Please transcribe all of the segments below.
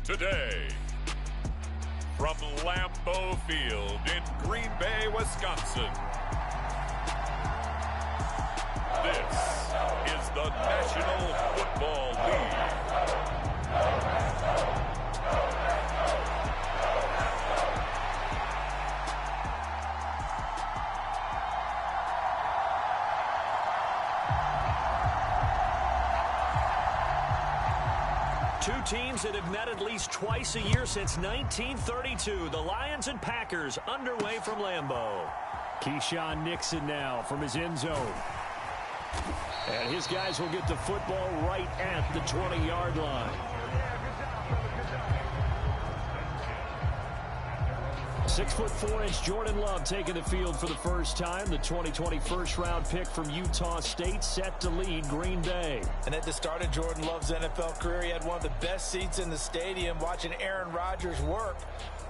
today. From Lambeau Field in Green Bay, Wisconsin. This is the National Football League. Two teams that have met at least twice a year since 1932. The Lions and Packers underway from Lambeau. Keyshawn Nixon now from his end zone. And his guys will get the football right at the 20-yard line. 6'4" Jordan Love taking the field for the first time. The 2020 first-round pick from Utah State set to lead Green Bay. And at the start of Jordan Love's NFL career, he had one of the best seats in the stadium watching Aaron Rodgers work.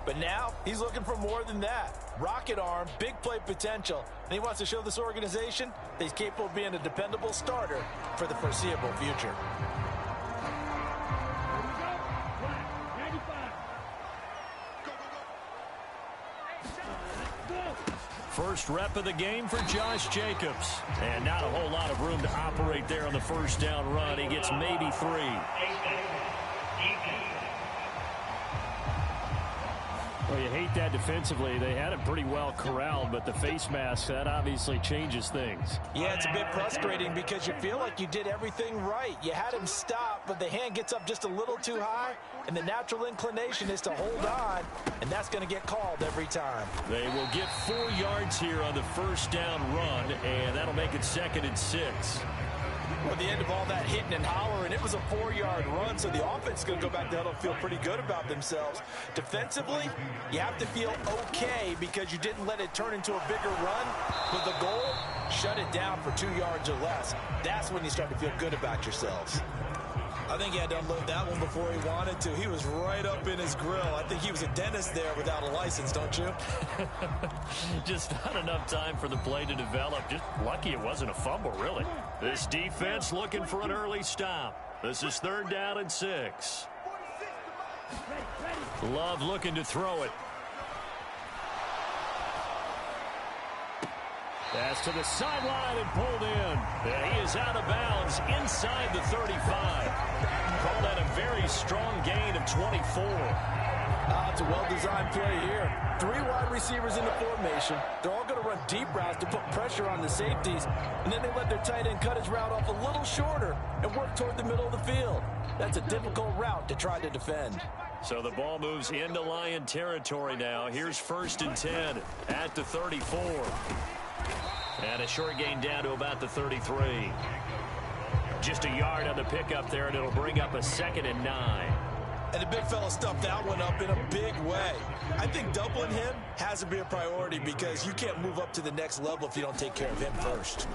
But now he's looking for more than that. Rocket arm, big play potential. And he wants to show this organization that he's capable of being a dependable starter for the foreseeable future. First rep of the game for Josh Jacobs. And not a whole lot of room to operate there on the first down run. He gets maybe 3. Well, you hate that defensively. They had it pretty well corralled, but the face mask, that obviously changes things. Yeah, it's a bit frustrating because you feel like you did everything right. You had him stop, but the hand gets up just a little too high, and the natural inclination is to hold on, and that's going to get called every time. They will get 4 yards here on the first down run, and that'll make it 2nd and 6. Well, at the end of all that hitting and hollering, it was a 4-yard run, so the offense is going to go back down and feel pretty good about themselves. Defensively, you have to feel okay because you didn't let it turn into a bigger run. But the goal, shut it down for 2 yards or less. That's when you start to feel good about yourselves. I think he had to unload that one before he wanted to. He was right up in his grill. I think he was a dentist there without a license, don't you? Just not enough time for the play to develop. Just lucky it wasn't a fumble, really. This defense looking for an early stop. This is 3rd down and 6. Love looking to throw it. Pass to the sideline and pulled in. And he is out of bounds inside the 35. Call that a very strong gain of 24. It's a well-designed play here. 3 wide receivers in the formation. They're all going to run deep routes to put pressure on the safeties. And then they let their tight end cut his route off a little shorter and work toward the middle of the field. That's a difficult route to try to defend. So the ball moves into Lion territory now. Here's 1st and 10 at the 34. And a short gain down to about the 33. Just a yard on the pickup there, and it'll bring up a 2nd and 9. And the big fella stuffed that one up in a big way. I think doubling him has to be a priority because you can't move up to the next level if you don't take care of him first.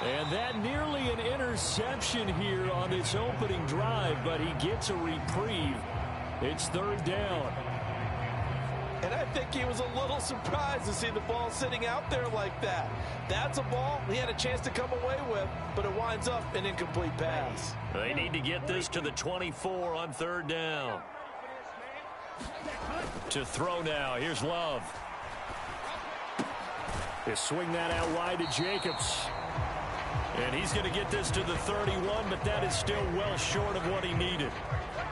And that nearly an interception here on this opening drive, but he gets a reprieve. It's 3rd down. And I think he was a little surprised to see the ball sitting out there like that. That's a ball he had a chance to come away with, but it winds up an incomplete pass. They need to get this to the 24 on 3rd down. To throw now. Here's Love. They swing that out wide to Jacobs. And he's going to get this to the 31, but that is still well short of what he needed.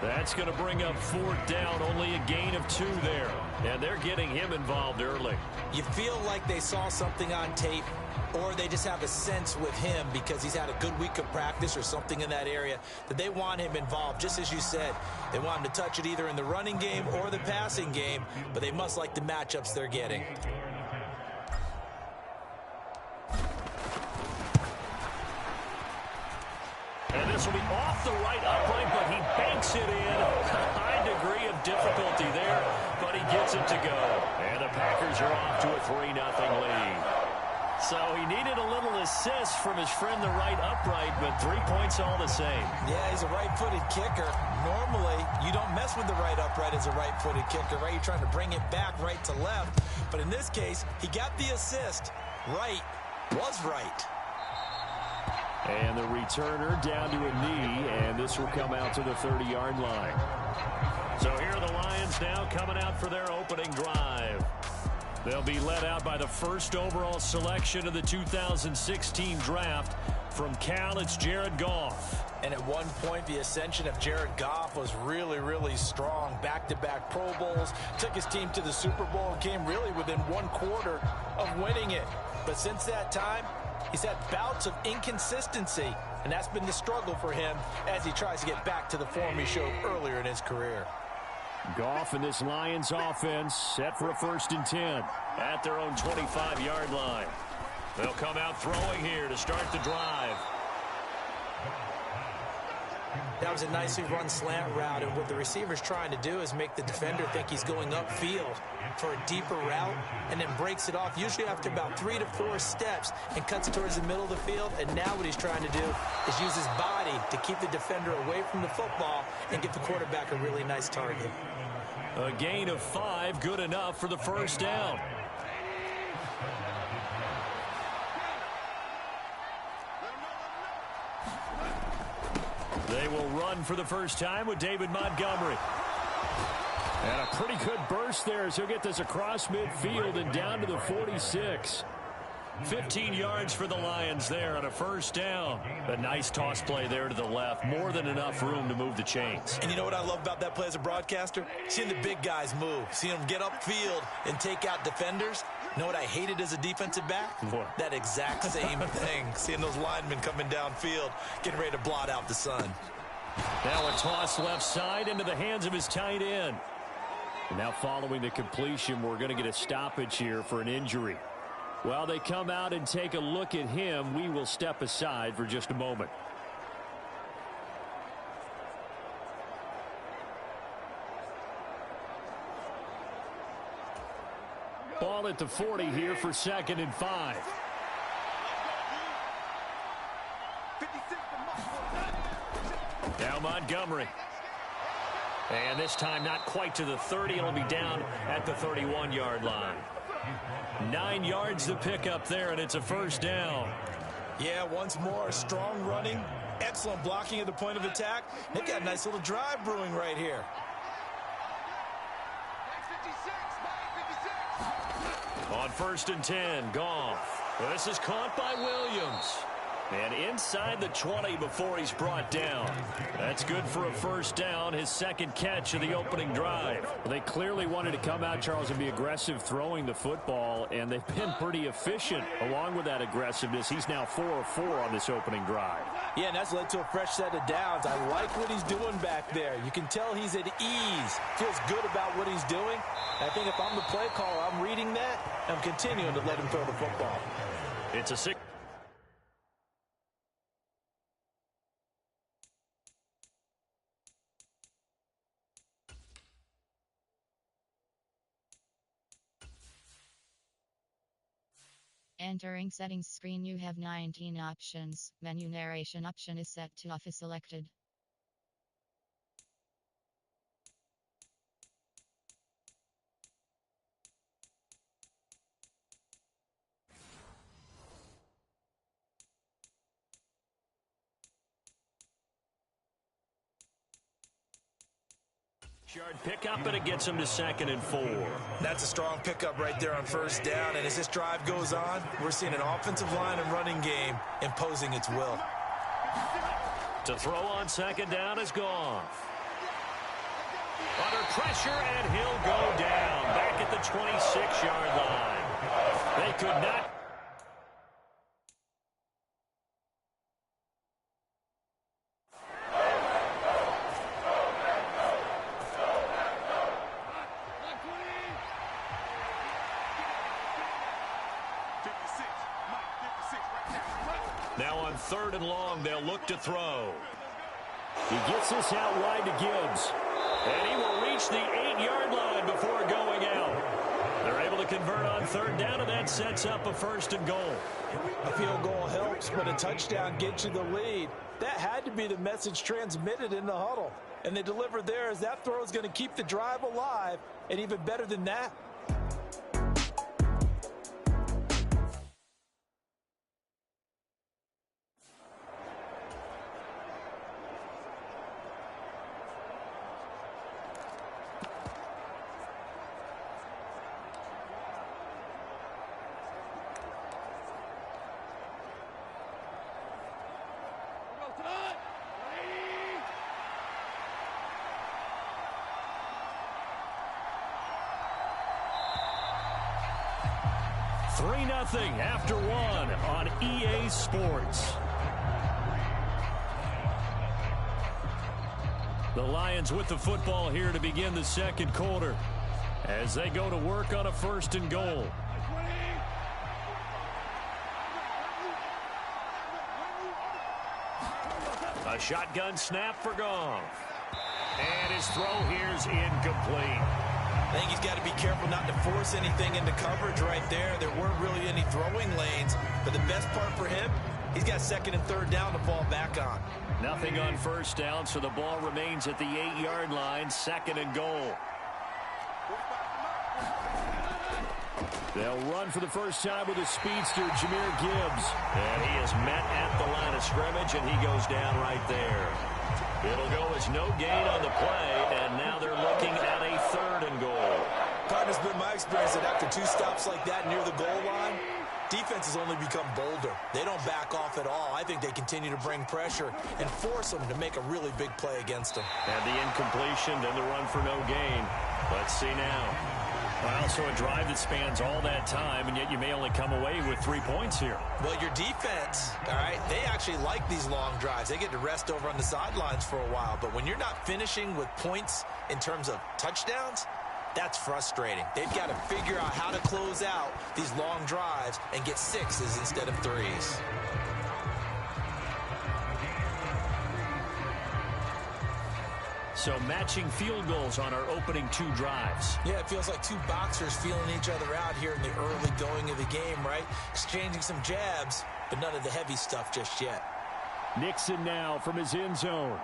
That's going to bring up 4th down, only a gain of 2 there. And they're getting him involved early. You feel like they saw something on tape, or they just have a sense with him because he's had a good week of practice or something in that area that they want him involved. Just as you said, they want him to touch it either in the running game or the passing game, but they must like the matchups they're getting. And this will be off the right upright, but he banks it in. A high degree of difficulty there, but he gets it to go. And the Packers are off to a 3-0 lead. So he needed a little assist from his friend the right upright, but 3 points all the same. Yeah, he's a right-footed kicker. Normally, you don't mess with the right upright as a right-footed kicker, right? You're trying to bring it back right to left. But in this case, he got the assist. Right was right. And the returner down to a knee, and this will come out to the 30-yard line. So here are the Lions now coming out for their opening drive. They'll be led out by the first overall selection of the 2016 draft. From Cal, it's Jared Goff. And at one point, the ascension of Jared Goff was really, really strong. Back-to-back Pro Bowls, took his team to the Super Bowl, and came really within one quarter of winning it. But since that time, he's had bouts of inconsistency, and that's been the struggle for him as he tries to get back to the form he showed earlier in his career. Goff and this Lions offense set for a 1st and 10 at their own 25-yard line. They'll come out throwing here to start the drive. That was a nicely run slant route, and what the receiver's trying to do is make the defender think he's going upfield for a deeper route, and then breaks it off, usually after about 3 to 4 steps, and cuts towards the middle of the field. And now what he's trying to do is use his body to keep the defender away from the football and give the quarterback a really nice target. A gain of 5, good enough for the 1st down. They will run for the first time with David Montgomery. And a pretty good burst there as he'll get this across midfield and down to the 46. 15 yards for the Lions there on a 1st down. A nice toss play there to the left. More than enough room to move the chains. And you know what I love about that play as a broadcaster? Seeing the big guys move. Seeing them get upfield and take out defenders. You know what I hated as a defensive back? What? That exact same thing. Seeing those linemen coming downfield, getting ready to blot out the sun. Now a toss left side into the hands of his tight end. Now following the completion, we're going to get a stoppage here for an injury. While they come out and take a look at him, we will step aside for just a moment. Ball at the 40 here for 2nd and 5. Now Montgomery. And this time not quite to the 30. It'll be down at the 31-yard line. 9 yards to pick up there, and it's a 1st down. Yeah, once more, strong running, excellent blocking at the point of attack. They've got a nice little drive brewing right here. On 1st and 10, Goff. This is caught by Williams. And inside the 20 before he's brought down. That's good for a 1st down, his 2nd catch of the opening drive. Well, they clearly wanted to come out, Charles, and be aggressive throwing the football, and they've been pretty efficient along with that aggressiveness. He's now 4 of 4 on this opening drive. Yeah, and that's led to a fresh set of downs. I like what he's doing back there. You can tell he's at ease, feels good about what he's doing. I think if I'm the play caller, I'm reading that, and I'm continuing to let him throw the football. It's a 6. Entering settings screen, you have 19 options. Menu narration option is set to off is selected. Yard pickup, and it gets him to 2nd and 4. That's a strong pickup right there on 1st down. And as this drive goes on, we're seeing an offensive line and running game imposing its will. To throw on 2nd down is Goff. Under pressure, and he'll go down. Back at the 26-yard line. They could not. Now on 3rd and long, they'll look to throw. He gets this out wide to Gibbs. And he will reach the 8-yard line before going out. They're able to convert on 3rd down, and that sets up a 1st and goal. A field goal helps, but a touchdown gets you the lead. That had to be the message transmitted in the huddle. And they delivered there as that throw is going to keep the drive alive. And even better than that, 3-0 after one on EA Sports. The Lions with the football here to begin the second quarter as they go to work on a 1st and goal. A shotgun snap for Goff. And his throw here's incomplete. I think he's got to be careful not to force anything into coverage right there. There weren't really any throwing lanes. But the best part for him, he's got 2nd and 3rd down to fall back on. Nothing on 1st down, so the ball remains at the 8-yard line, 2nd and goal. They'll run for the first time with a speedster, Jahmyr Gibbs. And he is met at the line of scrimmage, and he goes down right there. It'll go as no gain on the play, and now they're looking at a 3rd and goal. Partner's been my experience that after 2 stops like that near the goal line, defenses only become bolder. They don't back off at all. I think they continue to bring pressure and force them to make a really big play against them. And the incompletion, then the run for no gain. Let's see now. Well, so a drive that spans all that time, and yet you may only come away with 3 points here. Well, your defense, all right, they actually like these long drives. They get to rest over on the sidelines for a while. But when you're not finishing with points in terms of touchdowns, that's frustrating. They've got to figure out how to close out these long drives and get 6s instead of 3s. So matching field goals on our opening 2 drives. Yeah, it feels like 2 boxers feeling each other out here in the early going of the game, right? Exchanging some jabs, but none of the heavy stuff just yet. Nixon now from his end zone.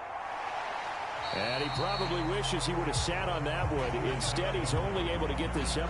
And he probably wishes he would have sat on that one. Instead, he's only able to get this up.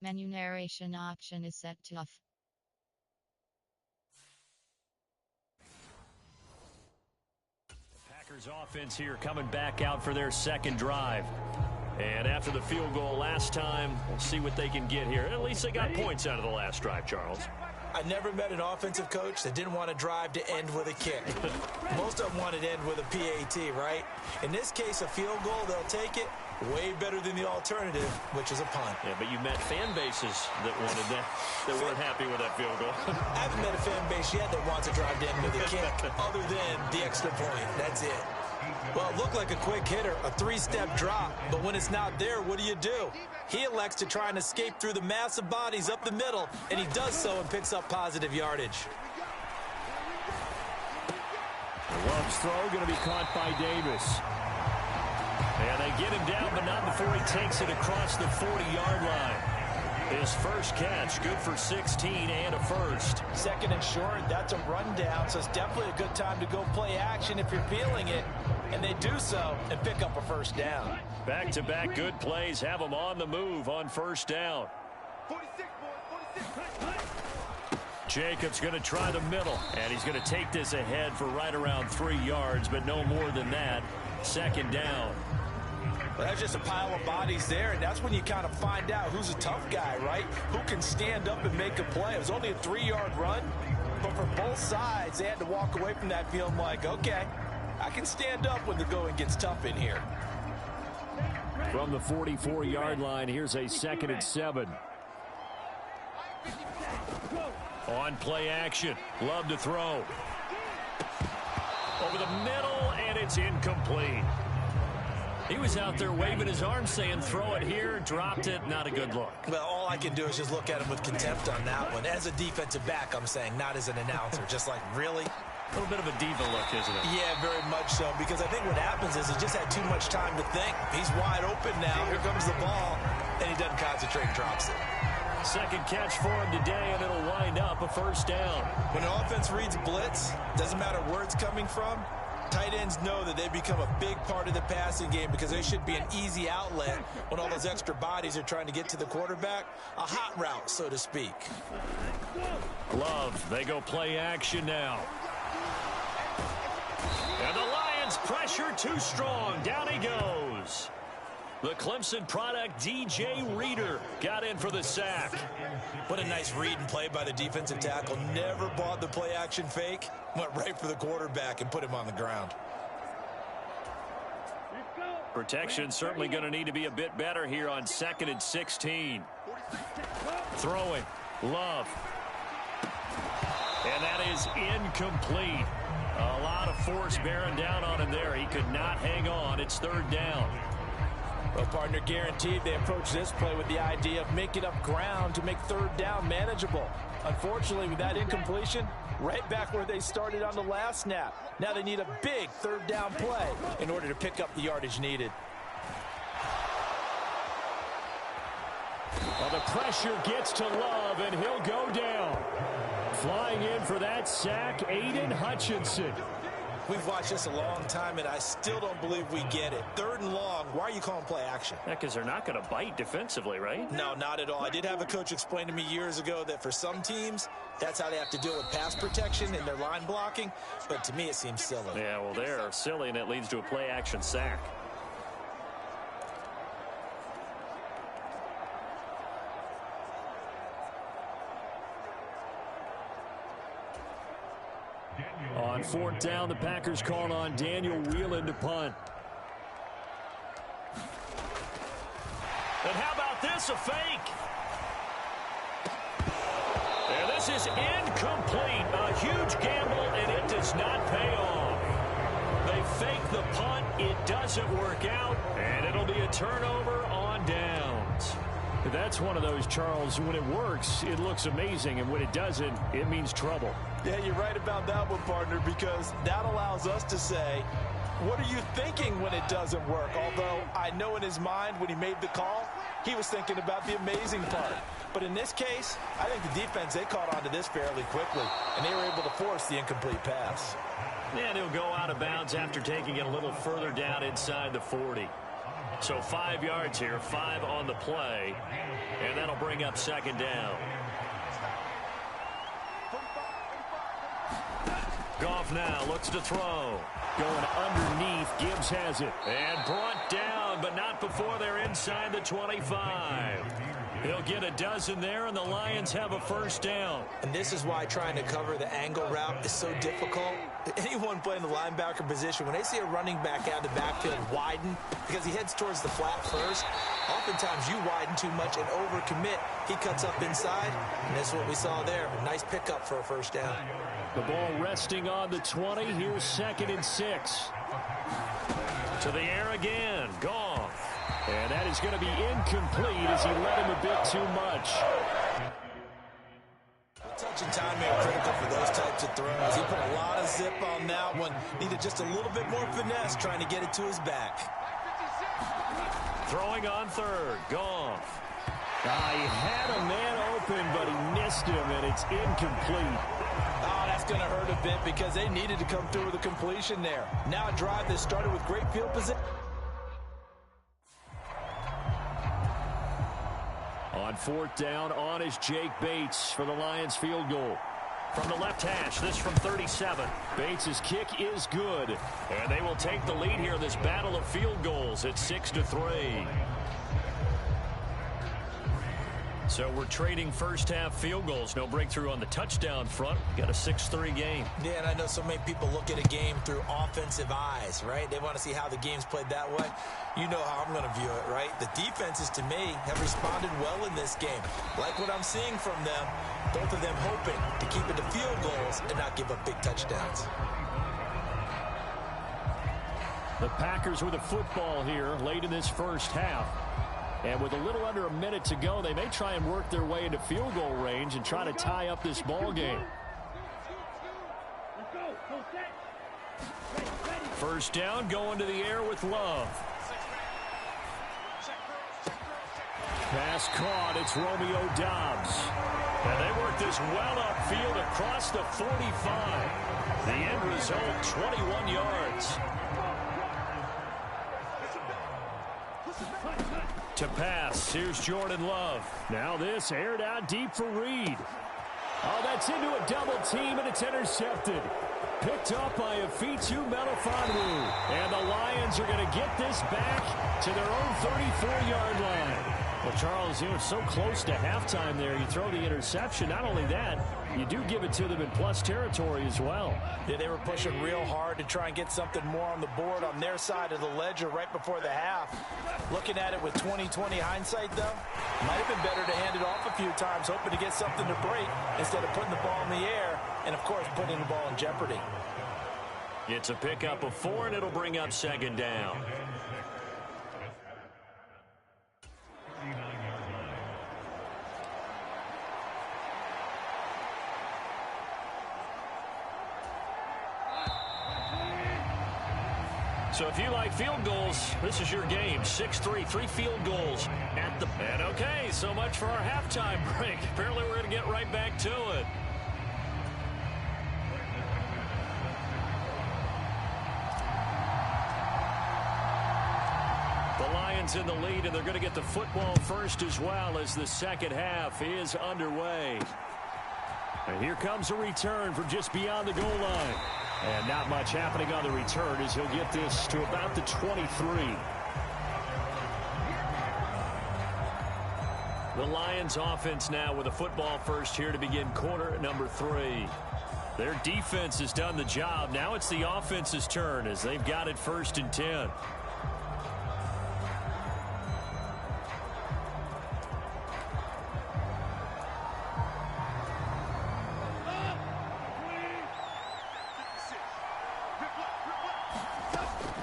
Menu narration option is set to off. The Packers offense here coming back out for their 2nd drive. And after the field goal last time, we'll see what they can get here. At least they got points out of the last drive, Charles. I never met an offensive coach that didn't want to drive to end with a kick. Most of them wanted to end with a PAT, right? In this case, a field goal, they'll take it. Way better than the alternative, which is a punt. Yeah, but you met fan bases that wanted that, that weren't happy with that field goal. I haven't met a fan base yet that wants to drive to end with a kick, other than the extra point. That's it. Well, it looked like a quick hitter, a 3-step drop, but when it's not there, what do? He elects to try and escape through the massive bodies up the middle, and he does so and picks up positive yardage. Love's throw going to be caught by Davis. And they get him down, but not before he takes it across the 40-yard line. His first catch, good for 16 and a first. 2nd and short, that's a rundown, so it's definitely a good time to go play action if you're feeling it. And they do so and pick up a 1st down. Back-to-back good plays have them on the move on 1st down. 46, boys, 46. Jacobs going to try the middle, and he's going to take this ahead for right around 3 yards, but no more than that. 2nd down. Well, that's just a pile of bodies there, and that's when you kind of find out who's a tough guy, right? Who can stand up and make a play. It was only a 3-yard run, but for both sides, they had to walk away from that feeling like, okay, I can stand up when the going gets tough in here. From the 44-yard line, here's a 2nd and 7. On play action, Love to throw. Over the middle, and it's incomplete. He was out there waving his arms saying, throw it here, dropped it, not a good look. Well, all I can do is just look at him with contempt on that one. As a defensive back, I'm saying, not as an announcer. Just like, really? A little bit of a diva look, isn't it? Yeah, very much so, because I think what happens is he just had too much time to think. He's wide open now. Here comes the ball, and he doesn't concentrate and drops it. Second catch for him today, and it'll wind up a first down. When an offense reads blitz, doesn't matter where it's coming from, tight ends know that they become a big part of the passing game because they should be an easy outlet when all those extra bodies are trying to get to the quarterback. A hot route, so to speak. Love, they go play action now. And the Lions pressure too strong. Down he goes. The Clemson product, DJ Reader, got in for the sack. What a nice read and play by the defensive tackle. Never bought the play action fake. Went right for the quarterback and put him on the ground. Protection certainly going to need to be a bit better here on 2nd and 16. Throwing. Love. And that is incomplete. A lot of force bearing down on him there. He could not hang on. It's 3rd down. Well, partner, guaranteed they approach this play with the idea of making up ground to make 3rd down manageable. Unfortunately, with that incompletion, right back where they started on the last snap. Now they need a big 3rd down play in order to pick up the yardage needed. Well, the pressure gets to Love, and he'll go down. Flying in for that sack, Aiden Hutchinson. We've watched this a long time, and I still don't believe we get it. 3rd and long, why are you calling play action? Yeah, because they're not going to bite defensively, right? No, not at all. I did have a coach explain to me years ago that for some teams, that's how they have to deal with pass protection and their line blocking. But to me, it seems silly. Yeah, well, they're silly, and it leads to a play action sack. On 4th down, the Packers call on Daniel Whelan to punt. And how about this, a fake? And this is incomplete. A huge gamble, and it does not pay off. They fake the punt. It doesn't work out, and it'll be a turnover on downs. That's one of those, Charles, when it works, it looks amazing, and when it doesn't, it means trouble. Yeah, you're right about that one, partner, because that allows us to say, what are you thinking when it doesn't work? Although I know in his mind when he made the call, he was thinking about the amazing part. But in this case, I think the defense, they caught on to this fairly quickly, and they were able to force the incomplete pass. And he'll go out of bounds after taking it a little further down inside the 40. So 5 yards here, 5 on the play, and that'll bring up 2nd down. Goff now looks to throw. Going underneath, Gibbs has it. And brought down, but not before they're inside the 25. He'll get a dozen there, and the Lions have a 1st down. And this is why trying to cover the angle route is so difficult. Anyone playing the linebacker position, when they see a running back out of the backfield widen, because he heads towards the flat first, oftentimes you widen too much and overcommit. He cuts up inside, and that's what we saw there. A nice pickup for a 1st down. The ball resting on the 20. Here's 2nd and 6. To the air again. Goff. And that is going to be incomplete as he led him a bit too much. Touch and timing are critical for those types of throws. He put a lot of zip on that one. Needed just a little bit more finesse trying to get it to his back. Throwing on 3rd. Goff. He had a man open, but he missed him, and it's incomplete. Oh, that's going to hurt a bit because they needed to come through with a completion there. Now a drive that started with great field position. On 4th down, on is Jake Bates for the Lions field goal. From the left hash, this from 37. Bates' kick is good. And they will take the lead here in this battle of field goals at 6-3. So we're trading first half field goals. No breakthrough on the touchdown front. Got a 6-3 game. Yeah, and I know so many people look at a game through offensive eyes, right? They want to see how the game's played that way. You know how I'm going to view it, right? The defenses, to me, have responded well in this game. Like what I'm seeing from them, both of them hoping to keep it to field goals and not give up big touchdowns. The Packers with a football here late in this first half. And with a little under a minute to go, they may try and work their way into field goal range and try to tie up this ball game. First down, going to the air with Love. Pass caught. It's Romeo Doubs. And they work this well upfield across the 45. The end result, 21 yards. To pass, here's Jordan Love. Now this aired out deep for Reed. Oh, that's into a double team, and it's intercepted. Picked up by Afitu Melifonwu. And the Lions are going to get this back to their own 34-yard line. Well, Charles, you know, so close to halftime there. You throw the interception. Not only that, you do give it to them in plus territory as well. Yeah, they were pushing real hard to try and get something more on the board on their side of the ledger right before the half. Looking at it with 20/20 hindsight, though, might have been better to hand it off a few times, hoping to get something to break instead of putting the ball in the air and, of course, putting the ball in jeopardy. It's a pickup of 4, and it'll bring up second down. So if you like field goals, this is your game. 6-3, 3 field goals at the... And okay, so much for our halftime break. Apparently we're going to get right back to it. The Lions in the lead, and they're going to get the football first as well as the second half is underway. And here comes a return from just beyond the goal line. And not much happening on the return as he'll get this to about the 23. The Lions offense now with a football first here to begin quarter number 3. Their defense has done the job. Now it's the offense's turn as they've got it 1st and 10.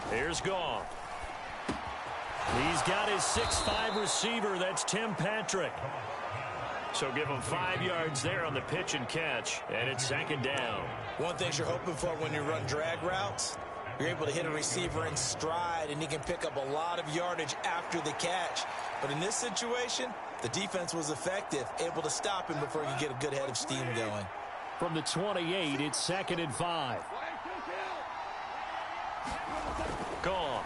Here's Goff. He's got his 6'5" receiver. That's Tim Patrick. So give him 5 yards there on the pitch and catch, and it's second down. One thing you're hoping for when you run drag routes, you're able to hit a receiver in stride, and he can pick up a lot of yardage after the catch. But in this situation, the defense was effective, able to stop him before he could get a good head of steam going. From the 28, it's 2nd and 5. Gone.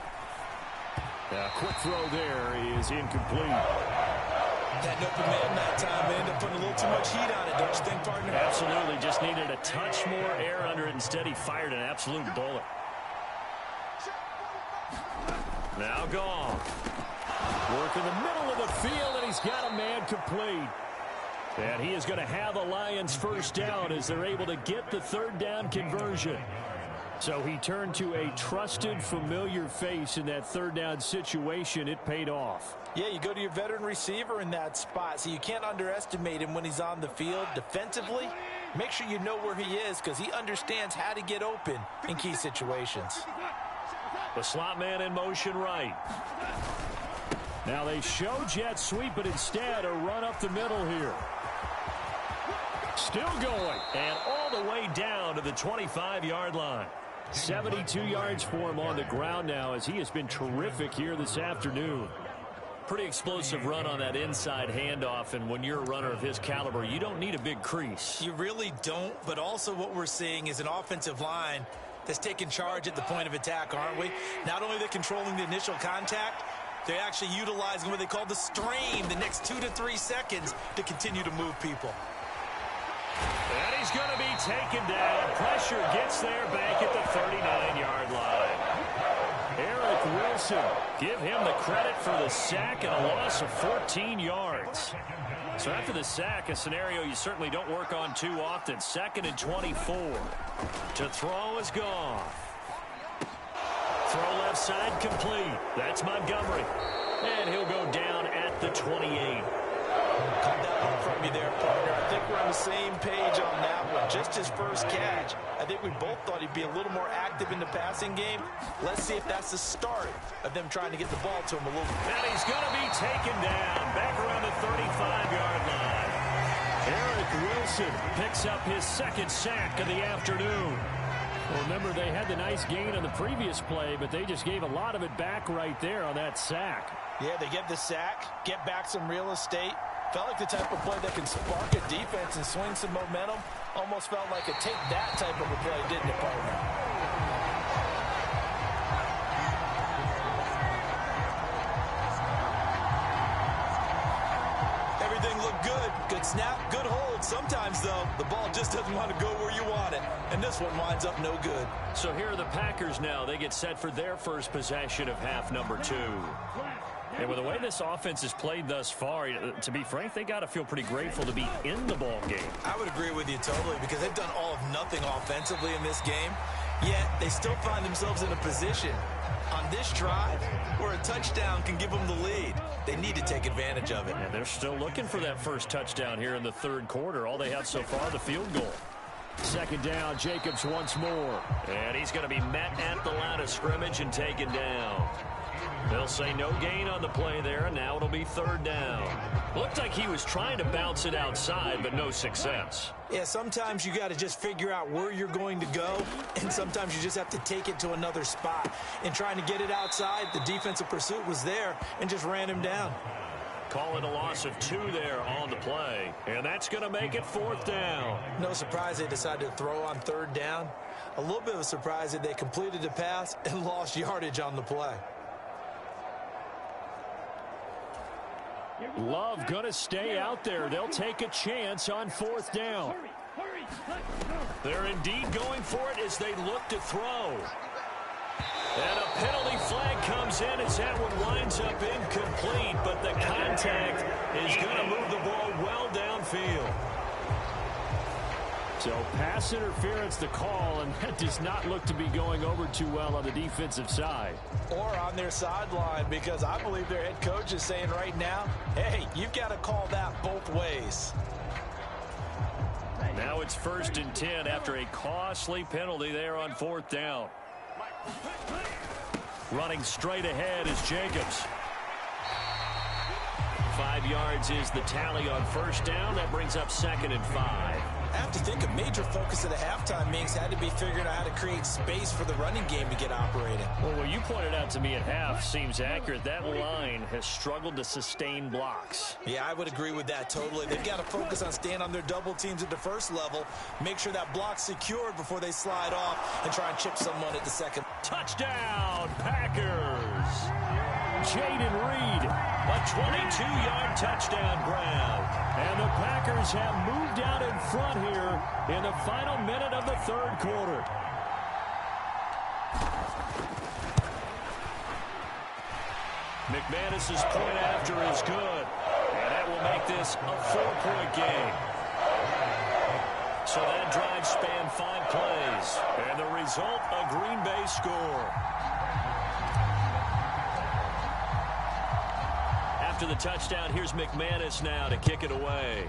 A quick throw there is incomplete. Had an open man that time, ended up putting a little too much heat on it, don't you think, partner? Absolutely. Just needed a touch more air under it. Instead, he fired an absolute bullet. Now gone. Work in the middle of the field, and he's got a man complete. And he is going to have the Lions first down as they're able to get the 3rd down conversion. So he turned to a trusted, familiar face in that 3rd down situation. It paid off. Yeah, you go to your veteran receiver in that spot, so you can't underestimate him when he's on the field. Defensively, make sure you know where he is because he understands how to get open in key situations. The slot man in motion right. Now they show jet sweep, but instead a run up the middle here. Still going, and all the way down to the 25-yard line. 72 yards for him on the ground now as he has been terrific here this afternoon. Pretty explosive run on that inside handoff, and when you're a runner of his caliber, you don't need a big crease. You really don't, but also what we're seeing is an offensive line that's taking charge at the point of attack, aren't we? Not only are they controlling the initial contact, they're actually utilizing what they call the strain, the next 2 to 3 seconds to continue to move people. And he's going to be taken down. Pressure gets there back at the 39-yard line. Eric Wilson, give him the credit for the sack and a loss of 14 yards. So after the sack, a scenario you certainly don't work on too often. 2nd and 24. To throw is gone. Throw left side complete. That's Montgomery. And he'll go down at the 28. Caught that one from you there, partner. I think we're on the same page on that one. Just his first catch. I think we both thought he'd be a little more active in the passing game. Let's see if that's the start of them trying to get the ball to him a little bit. And he's going to be taken down back around the 35-yard line. Eric Wilson picks up his second sack of the afternoon. Well, remember, they had the nice gain on the previous play, but they just gave a lot of it back right there on that sack. Yeah, they get the sack, get back some real estate. Felt like the type of play that can spark a defense and swing some momentum. Almost felt like a take-that type of a play, didn't it, partner? Everything looked good. Good snap, good hold. Sometimes, though, the ball just doesn't want to go where you want it. And this one winds up no good. So here are the Packers now. They get set for their first possession of half number 2. And with the way this offense has played thus far, to be frank, they got to feel pretty grateful to be in the ball game. I would agree with you totally because they've done all of nothing offensively in this game, yet they still find themselves in a position on this drive where a touchdown can give them the lead. They need to take advantage of it. And they're still looking for that first touchdown here in the third quarter. All they have so far, the field goal. Second down, Jacobs once more. And he's going to be met at the line of scrimmage and taken down. They'll say no gain on the play there, and now it'll be third down. Looked like he was trying to bounce it outside, but no success. Yeah, sometimes you got to just figure out where you're going to go, and sometimes you just have to take it to another spot. In trying to get it outside, the defensive pursuit was there and just ran him down. Call it a loss of 2 there on the play, and that's going to make it fourth down. No surprise they decided to throw on third down. A little bit of a surprise that they completed the pass and lost yardage on the play. Love going to stay out there. They'll take a chance on fourth down. They're indeed going for it as they look to throw. And a penalty flag comes in as that one winds up incomplete, but the contact is going to move the ball well downfield. So pass interference the call, and that does not look to be going over too well on the defensive side. Or on their sideline, because I believe their head coach is saying right now, hey, you've got to call that both ways. Now it's 1st and 10 after a costly penalty there on fourth down. Running straight ahead is Jacobs. 5 yards is the tally on first down. That brings up 2nd and 5. I have to think a major focus of the halftime meetings had to be figuring out how to create space for the running game to get operating. Well, what you pointed out to me at half seems accurate. That line has struggled to sustain blocks. Yeah, I would agree with that totally. They've got to focus on staying on their double teams at the first level, make sure that block's secured before they slide off and try and chip someone at the second. Touchdown, Packers! Jaden Reed, a 22-yard touchdown grab. And the Packers have moved out in front here in the final minute of the third quarter. McManus's point after is good. And that will make this a 4-point game. So that drive spanned 5 plays. And the result, a Green Bay score. After the touchdown, here's McManus now to kick it away.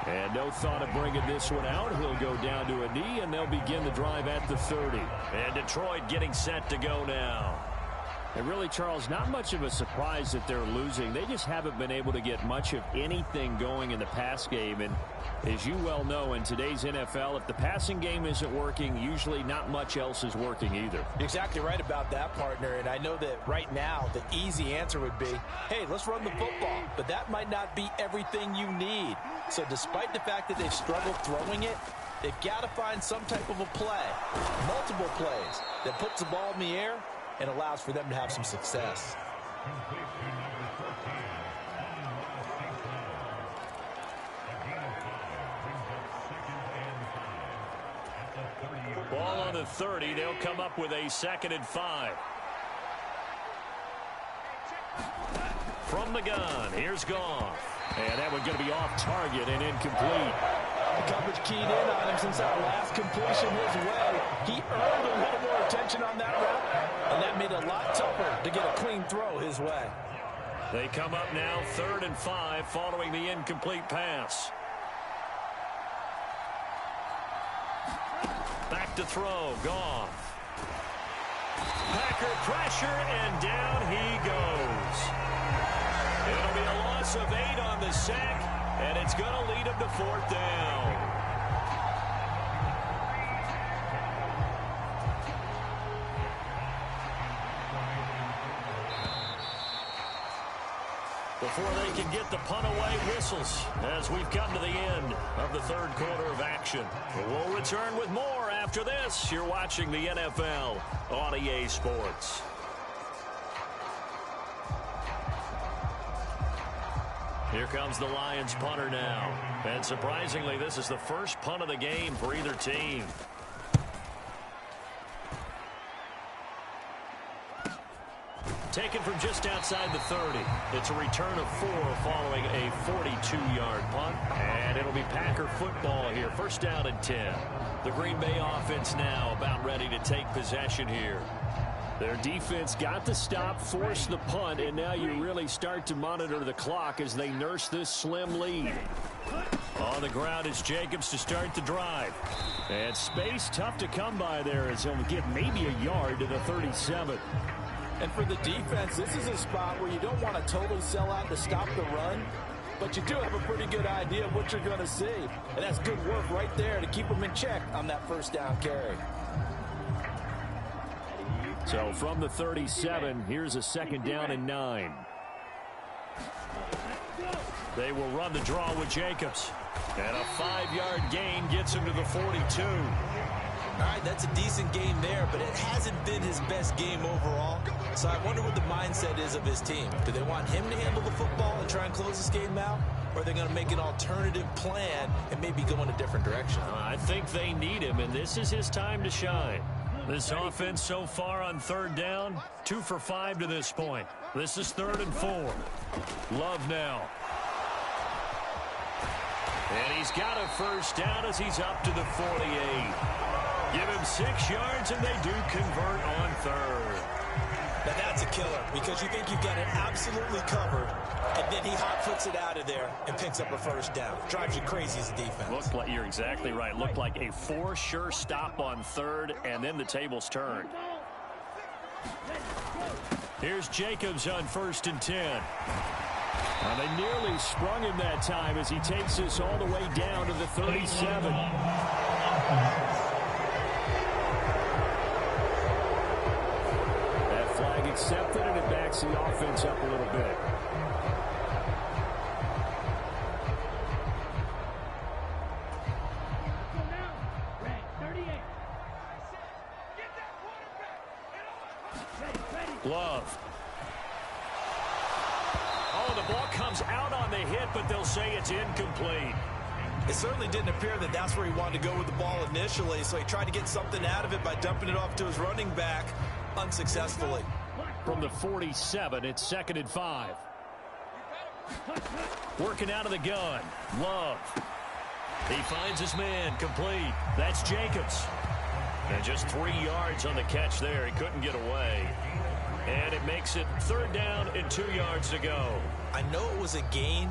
And no thought of bringing this one out. He'll go down to a knee, and they'll begin the drive at the 30. And Detroit getting set to go now. And really, Charles, not much of a surprise that they're losing. They just haven't been able to get much of anything going in the pass game. And as you well know, in today's NFL, if the passing game isn't working, usually not much else is working either. You're exactly right about that, partner. And I know that right now the easy answer would be, hey, let's run the football. But that might not be everything you need. So despite the fact that they've struggled throwing it, they've got to find some type of a play, multiple plays, that puts the ball in the air and allows for them to have some success. Ball on the 30. They'll come up with a 2nd and 5. From the gun, here's Goff. And that one's going to be off target and incomplete. Coverage keyed in on him since that last completion his way. He earned a little more attention on that route, and that made it a lot tougher to get a clean throw his way. They come up now 3rd and 5 following the incomplete pass. Back to throw, Goff. Packer pressure, and down he goes. It'll be a loss of 8 on the sack, and it's going to lead him to 4th down. Before they can get the punt away, whistles as we've come to the end of the 3rd quarter of action. We'll return with more after this. You're watching the NFL on EA Sports. Here comes the Lions punter now. And surprisingly, this is the first punt of the game for either team. Taken from just outside the 30. It's a return of 4 following a 42-yard punt. And it'll be Packer football here. 1st down and 10. The Green Bay offense now about ready to take possession here. Their defense got the stop, forced the punt, and now you really start to monitor the clock as they nurse this slim lead. On the ground is Jacobs to start the drive. And space tough to come by there as he'll get maybe a yard to the 37. And for the defense, this is a spot where you don't want to totally sell out to stop the run, but you do have a pretty good idea of what you're going to see. And that's good work right there to keep them in check on that 1st down carry. So from the 37, here's a 2nd down and 9. They will run the draw with Jacobs. And a 5-yard gain gets him to the 42. All right, that's a decent game there, but it hasn't been his best game overall. So I wonder what the mindset is of his team. Do they want him to handle the football and try and close this game out? Or are they going to make an alternative plan and maybe go in a different direction? I think they need him, and this is his time to shine. This offense so far on 3rd down, 2 for 5 to this point. This is 3rd and 4. Love now. And he's got a 1st down as he's up to the 48. Give him 6 yards, and they do convert on 3rd. Now that's a killer because you think you've got it absolutely covered, and then he hot-foots it out of there and picks up a 1st down. Drives you crazy as a defense. Looked like, you're exactly right. Looked like a 4 sure stop on 3rd, and then the tables turned. Here's Jacobs on 1st and 10. Now they nearly sprung him that time as he takes this all the way down to the 37. Accepted, and it backs the offense up a little bit. Love. Oh, the ball comes out on the hit, but they'll say it's incomplete. It certainly didn't appear that that's where he wanted to go with the ball initially, so he tried to get something out of it by dumping it off to his running back unsuccessfully. From the 47, it's 2nd and 5. Working out of the gun. Love. He finds his man complete. That's Jacobs. And just 3 yards on the catch there. He couldn't get away. And it makes it 3rd down and 2 yards to go. I know it was a gain,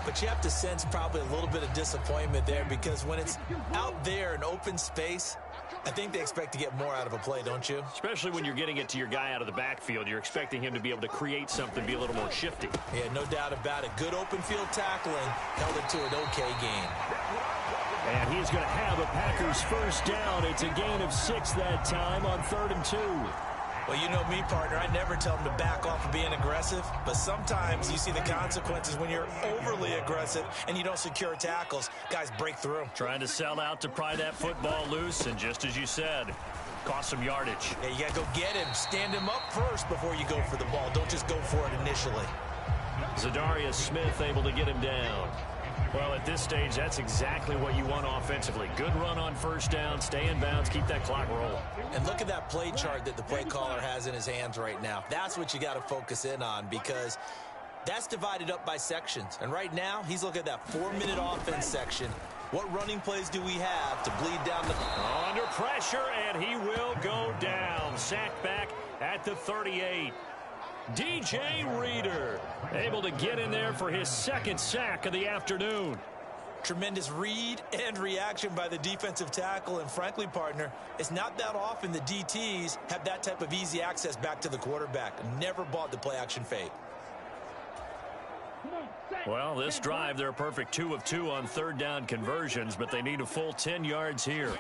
but you have to sense probably a little bit of disappointment there because when it's out there in open space, I think they expect to get more out of a play, don't you? Especially when you're getting it to your guy out of the backfield. You're expecting him to be able to create something, be a little more shifty. Yeah, no doubt about it. Good open field tackling held it to an okay gain. And he's going to have a Packers 1st down. It's a gain of 6 that time on 3rd and 2. Well, you know me, partner. I never tell them to back off of being aggressive, but sometimes you see the consequences when you're overly aggressive and you don't secure tackles. Guys break through. Trying to sell out to pry that football loose, and just as you said, cost some yardage. Yeah, you got to go get him. Stand him up first before you go for the ball. Don't just go for it initially. Zadarius Smith able to get him down. Well, at this stage, that's exactly what you want offensively. Good run on 1st down, stay in bounds, keep that clock rolling. And look at that play chart that the play caller has in his hands right now. That's what you got to focus in on because that's divided up by sections. And right now, he's looking at that 4-minute offense section, What running plays do we have to bleed down the... Under pressure, and he will go down. Sacked back at the 38. DJ Reader able to get in there for his second sack of the afternoon. Tremendous read and reaction by the defensive tackle. And frankly, partner, it's not that often the DTs have that type of easy access back to the quarterback. Never bought the play action fake. Well, this drive, they're a perfect 2 of 2 on third down conversions, but they need a full 10 yards here.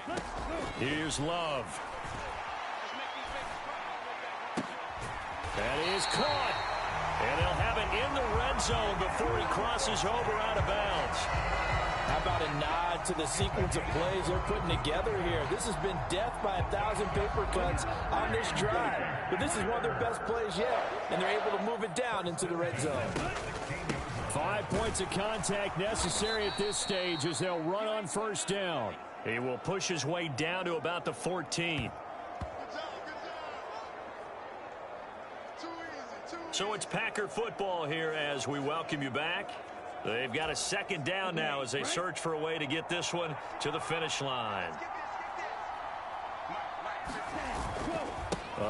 Here's Love. That is caught. And they'll have it in the red zone before he crosses over out of bounds. How about a nod to the sequence of plays they're putting together here? This has been death by 1,000 paper cuts on this drive. But this is one of their best plays yet, and they're able to move it down into the red zone. 5 points of contact necessary at this stage as they'll run on first down. He will push his way down to about the 14. So it's Packer football here as we welcome you back. They've got a second down now as they search for a way to get this one to the finish line.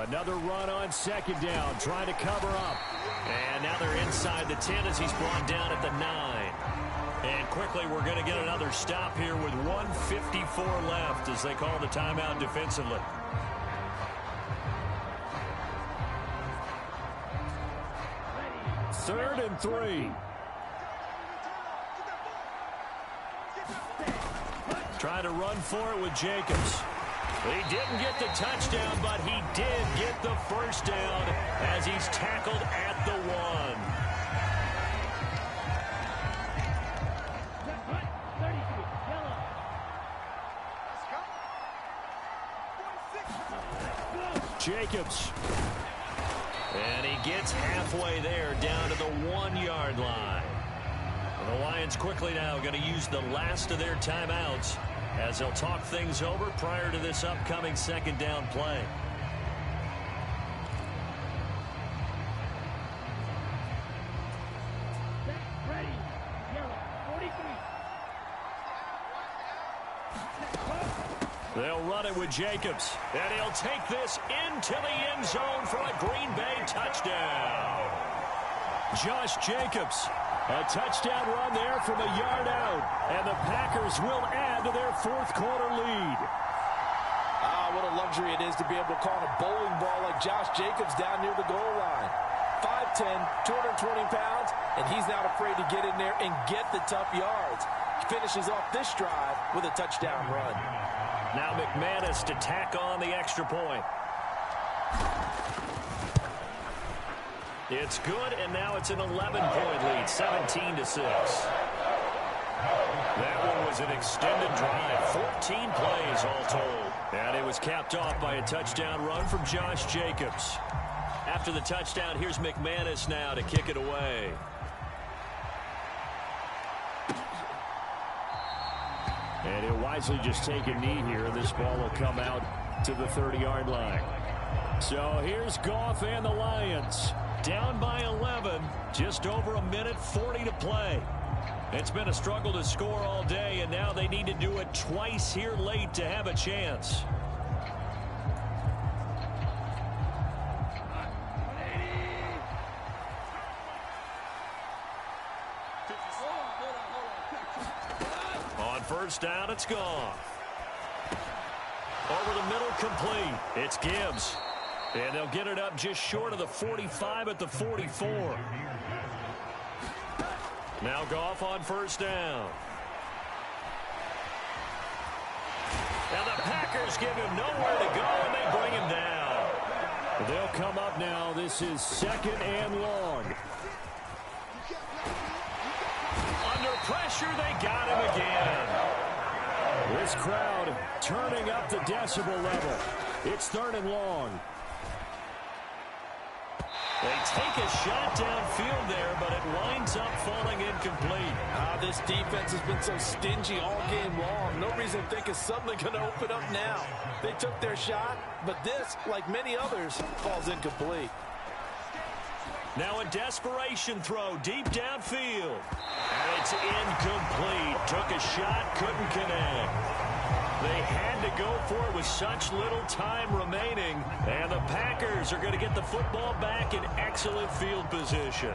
Another run on second down, trying to cover up. And now they're inside the 10 as he's brought down at the 9. And quickly we're going to get another stop here with 1:54 left as they call the timeout defensively. Third and 3. Trying to run for it with Jacobs. He didn't get the touchdown, but he did get the first down as he's tackled at the 1. Jacobs. And he gets halfway there down to the 1-yard line. And the Lions quickly now going to use the last of their timeouts as they'll talk things over prior to this upcoming second down play. They'll run it with Jacobs, and he'll take this into the end zone for a Green Bay touchdown. Josh Jacobs, a touchdown run there from a yard out, and the Packers will add to their fourth quarter lead. What a luxury it is to be able to call a bowling ball like Josh Jacobs down near the goal line. 5'10", 220 pounds, and he's not afraid to get in there and get the tough yards. He finishes off this drive with a touchdown run. Now McManus to tack on the extra point. It's good, and now it's an 11-point lead, 17-6. That one was an extended drive, 14 plays all told. And it was capped off by a touchdown run from Josh Jacobs. After the touchdown, here's McManus now to kick it away. And he'll wisely just take a knee here, and this ball will come out to the 30-yard line. So here's Goff and the Lions. Down by 11, just over a minute 40 to play. It's been a struggle to score all day, and now they need to do it twice here late to have a chance. On first down, it's gone. Over the middle, complete. It's Gibbs. And they'll get it up just short of the 45 at the 44. Now Goff on first down. And the Packers give him nowhere to go, and they bring him down. They'll come up now. This is second and long. Under pressure, they got him again. This crowd turning up the decibel level. It's third and long. They take a shot downfield there, but it winds up falling incomplete. This defense has been so stingy all game long. No reason to think it's suddenly going to open up now. They took their shot, but this, like many others, falls incomplete. Now a desperation throw deep downfield. And it's incomplete. Took a shot, couldn't connect. They had to go for it with such little time remaining. And the Packers are going to get the football back in excellent field position.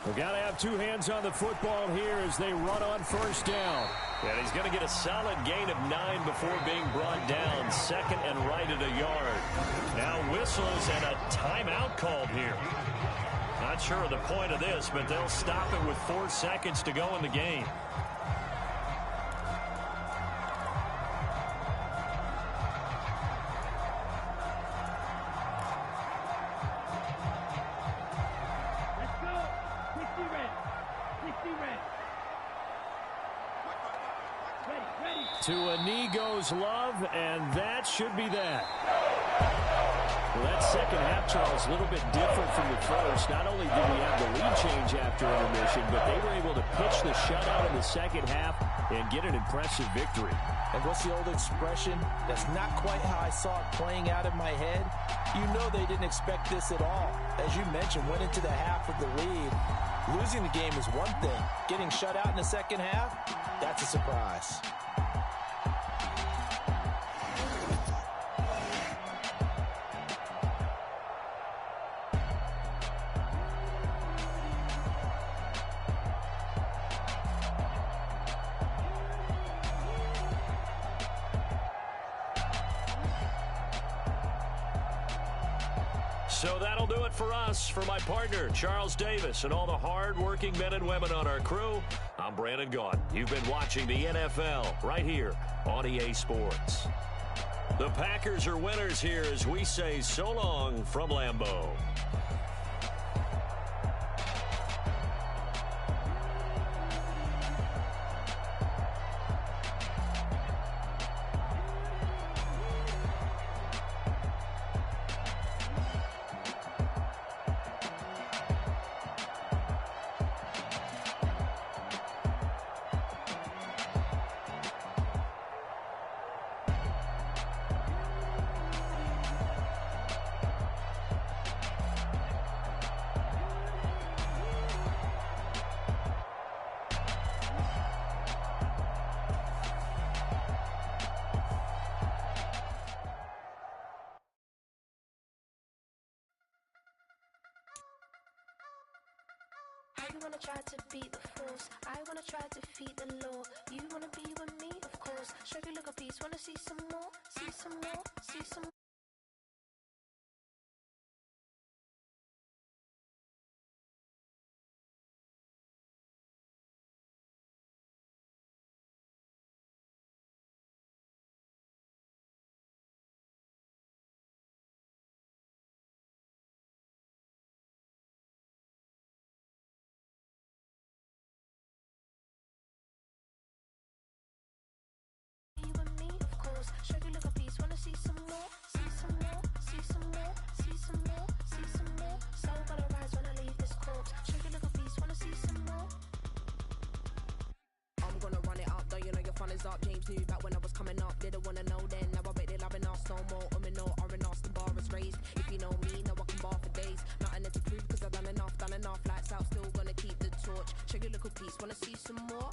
We've got to have two hands on the football here as they run on first down. And he's going to get a solid gain of 9 before being brought down. Second and right at a yard. Now whistles and a timeout called here. Not sure of the point of this, but they'll stop it with 4 seconds to go in the game. To a knee goes Love, and that should be that. Well, that second half, Charles, a little bit different from the first. Not only did we have the lead change after intermission, but they were able to pitch the shutout in the second half and get an impressive victory. And what's the old expression? That's not quite how I saw it playing out in my head. You know they didn't expect this at all. As you mentioned, went into the half with the lead. Losing the game is one thing. Getting shut out in the second half, that's a surprise. So that'll do it for us. For my partner, Charles Davis, and all the hard-working men and women on our crew, I'm Brandon Gaudin. You've been watching the NFL right here on EA Sports. The Packers are winners here as we say so long from Lambeau. You wanna try to beat the force, I wanna try to defeat the law. You wanna be with me, of course. Show you a little piece, wanna see some more, see some more, see some more. Show you a little piece, wanna see some more, see some more, see some more, see some more, see some more. So gonna rise when I leave this corpse. Show you a little piece, wanna see some more. I'm gonna run it up, though you know your fun is up. James knew back when I was coming up, didn't wanna know then. Now I bet they're loving us no more. No R&R, the bar is raised. If you know me, now I can bar for days. Nothing to prove, cause I've done enough, lights out, still gonna keep the torch. Show you a little piece, wanna see some more.